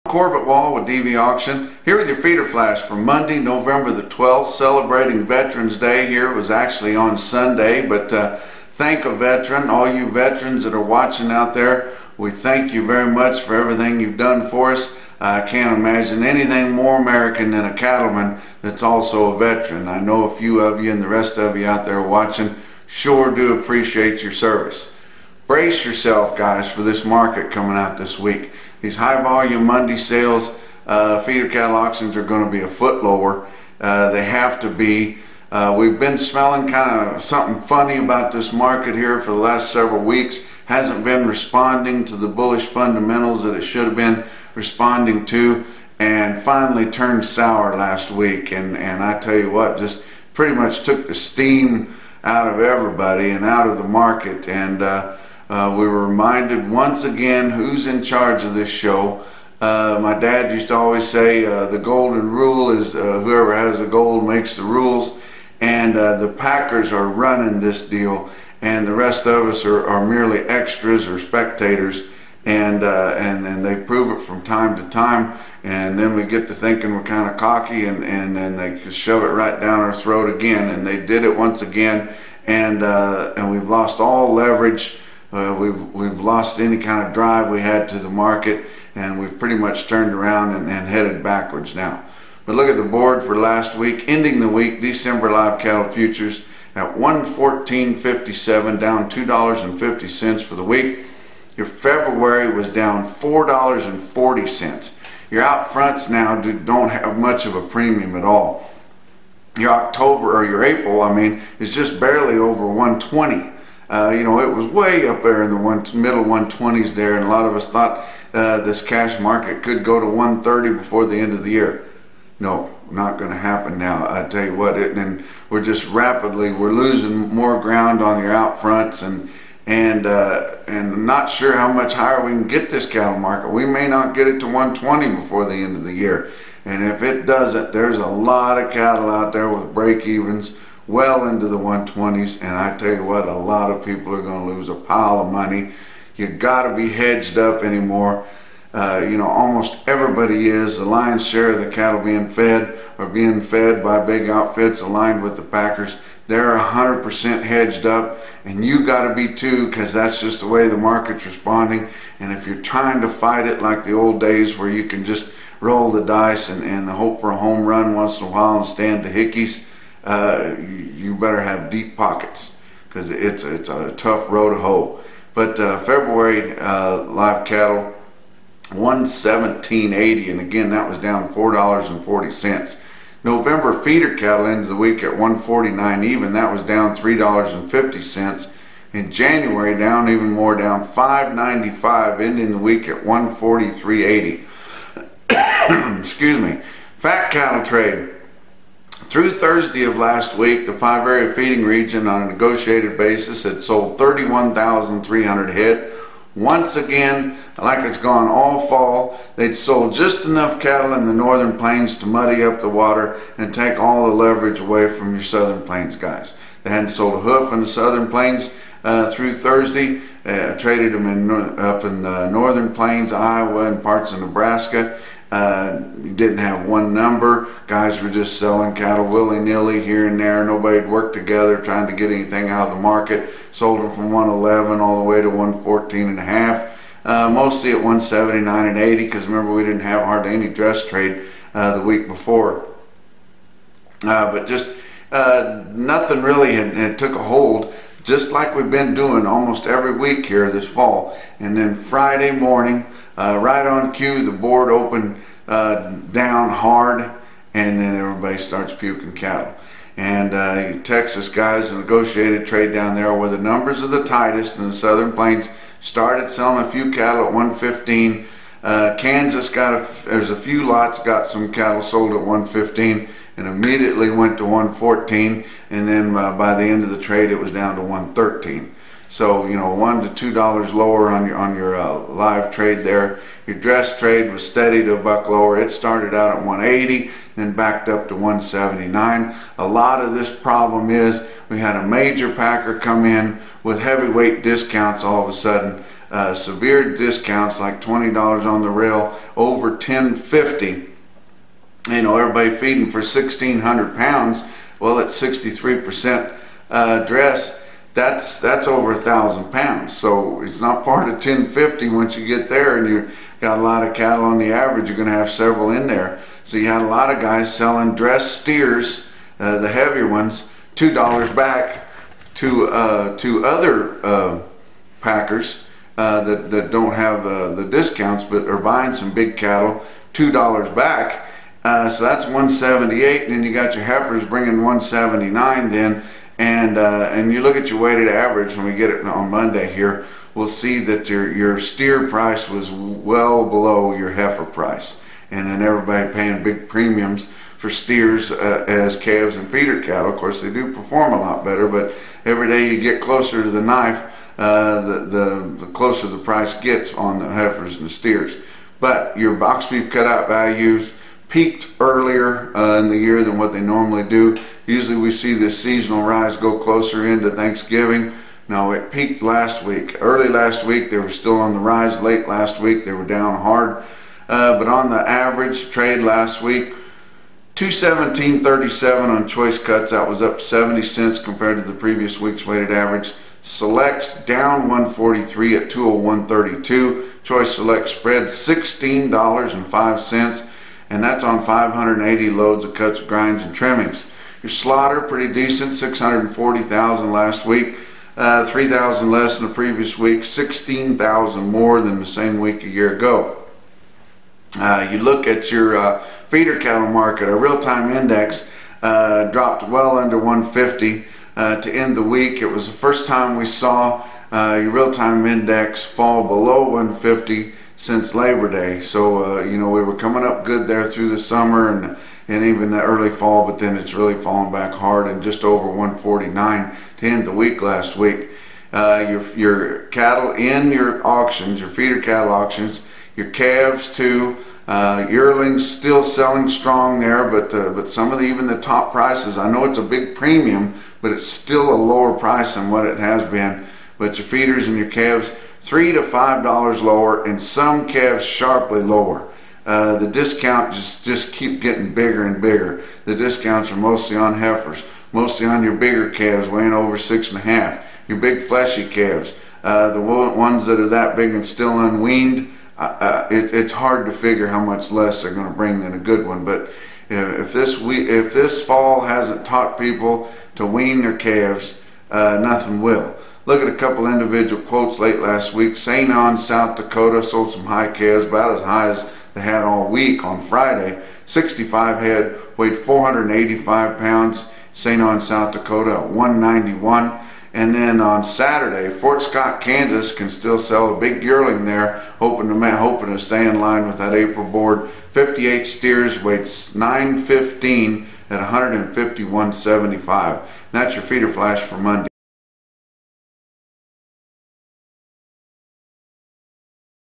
Corbett Wall with DV Auction, here with your feeder flash for Monday, November the 12th, celebrating Veterans Day. Here it was actually on Sunday, but thank a veteran, all you veterans that are watching out there. We thank you very much for everything you've done for us. I can't imagine anything more American than a cattleman that's also a veteran. I know a few of you and the rest of you out there watching sure do appreciate your service. Brace yourself, guys, for this market coming out this week. These high volume Monday sales, feeder cattle auctions are going to be a foot lower. They have to be. We've been smelling kind of something funny about this market here for the last several weeks. Hasn't been responding to the bullish fundamentals that it should have been responding to, and finally turned sour last week. And I tell you what, just pretty much took the steam out of everybody and out of the market. And we were reminded once again who's in charge of this show. My dad used to always say the golden rule is whoever has the gold makes the rules, and the Packers are running this deal, and the rest of us are merely extras or spectators, and they prove it from time to time, and then we get to thinking we're kind of cocky, and then they shove it right down our throat again, and they did it once again, and we've lost all leverage. We've lost any kind of drive we had to the market, and we've pretty much turned around and headed backwards now. But look at the board for last week, ending the week, December live cattle futures at 114.57, down $2.50 for the week. Your February was down $4.40. Your out fronts now don't have much of a premium at all. Your October, or your April, I mean, is just barely over 120. You know, it was way up there in the middle 120s there, and a lot of us thought this cash market could go to 130 before the end of the year. No, not going to happen now. I tell you what, and we're just we're losing more ground on your out fronts, and not sure how much higher we can get this cattle market. We may not get it to 120 before the end of the year, and if it doesn't, there's a lot of cattle out there with break-evens well into the 120s, and I tell you what, a lot of people are going to lose a pile of money. You got to be hedged up anymore. You know, almost everybody is. The lion's share of the cattle being fed are being fed by big outfits aligned with the Packers. They're 100% hedged up, and you got to be too, because that's just the way the market's responding. And if you're trying to fight it like the old days where you can just roll the dice and hope for a home run once in a while and stand to hickeys, you better have deep pockets, because it's a tough row to hoe. But February live cattle 117.80, and again that was down $4.40. November feeder cattle ended the week at 149 even. That was down $3.50. In January, down even more, down $5.95, ending the week at 143.80. Excuse me. Fat cattle trade. Through Thursday of last week, the 5-area feeding region on a negotiated basis had sold 31,300 head. Once again, like it's gone all fall, they'd sold just enough cattle in the northern plains to muddy up the water and take all the leverage away from your southern plains guys. They hadn't sold a hoof in the southern plains through Thursday. Traded them up in the northern plains, Iowa, and parts of Nebraska. You didn't have one number. Guys were just selling cattle willy-nilly here and there. Nobody had worked together trying to get anything out of the market. Sold them from 111 all the way to 114.5. Mostly at 179.80, because remember, we didn't have hardly any dress trade the week before. But just nothing really had took a hold, just like we've been doing almost every week here this fall. And then Friday morning, right on cue, the board opened down hard, and then everybody starts puking cattle. And Texas guys, the negotiated trade down there where the numbers are the tightest in the southern plains, started selling a few cattle at 115. Kansas there's a few lots got some cattle sold at 115 and immediately went to 114, and then by the end of the trade it was down to 113. So, you know, $1 to $2 lower on your live trade there. Your dress trade was steady to a buck lower. It started out at 180, then backed up to 179. A lot of this problem is we had a major packer come in with heavyweight discounts all of a sudden severe discounts like $20 on the rail, over $10.50. You know, everybody feeding for 1,600 pounds. Well, at 63% dress, that's over 1,000 pounds. So it's not part of $10.50 once you get there, and you got a lot of cattle on the average. You're going to have several in there. So you had a lot of guys selling dressed steers, the heavier ones, $2 back to other packers that don't have the discounts but are buying some big cattle, $2 back. So that's 178, and then you got your heifers bringing 179 then, and you look at your weighted average when we get it on Monday here, we'll see that your steer price was well below your heifer price, and then everybody paying big premiums for steers as calves and feeder cattle. Of course, they do perform a lot better, but every day you get closer to the knife, the closer the price gets on the heifers and the steers. But your box beef cutout values peaked earlier in the year than what they normally do. Usually we see this seasonal rise go closer into Thanksgiving. No, it peaked last week. Early last week they were still on the rise. Late last week they were down hard. But on the average trade last week, $217.37 on choice cuts. That was up 70 cents compared to the previous week's weighted average. Selects down 143 at 201.32. Choice select spread $16.05. And that's on 580 loads of cuts, grinds, and trimmings. Your slaughter, pretty decent, 640,000 last week, 3,000 less than the previous week, 16,000 more than the same week a year ago. You look at your feeder cattle market, a real-time index dropped well under 150 to end the week. It was the first time we saw your real-time index fall below 150 since Labor Day. So you know, we were coming up good there through the summer and even the early fall, but then it's really fallen back hard and just over 149 to end the week last week. Your cattle in your auctions, your feeder cattle auctions, your calves too, yearlings still selling strong there, but some of even the top prices, I know it's a big premium, but it's still a lower price than what it has been. But your feeders and your calves, $3 to $5 lower, and some calves sharply lower. The discount just keep getting bigger and bigger. The discounts are mostly on heifers, mostly on your bigger calves weighing over 6.5. Your big fleshy calves, the ones that are that big and still unweaned, it's hard to figure how much less they're going to bring than a good one. But if this fall hasn't taught people to wean their calves, nothing will. Look at a couple individual quotes late last week. St. Ann, South Dakota sold some high calves, about as high as they had all week on Friday. 65 head, weighed 485 pounds. St. Ann, South Dakota at 191. And then on Saturday, Fort Scott, Kansas can still sell a big yearling there, hoping to stay in line with that April board. 58 steers, weighed 915 at 151.75. That's your feeder flash for Monday.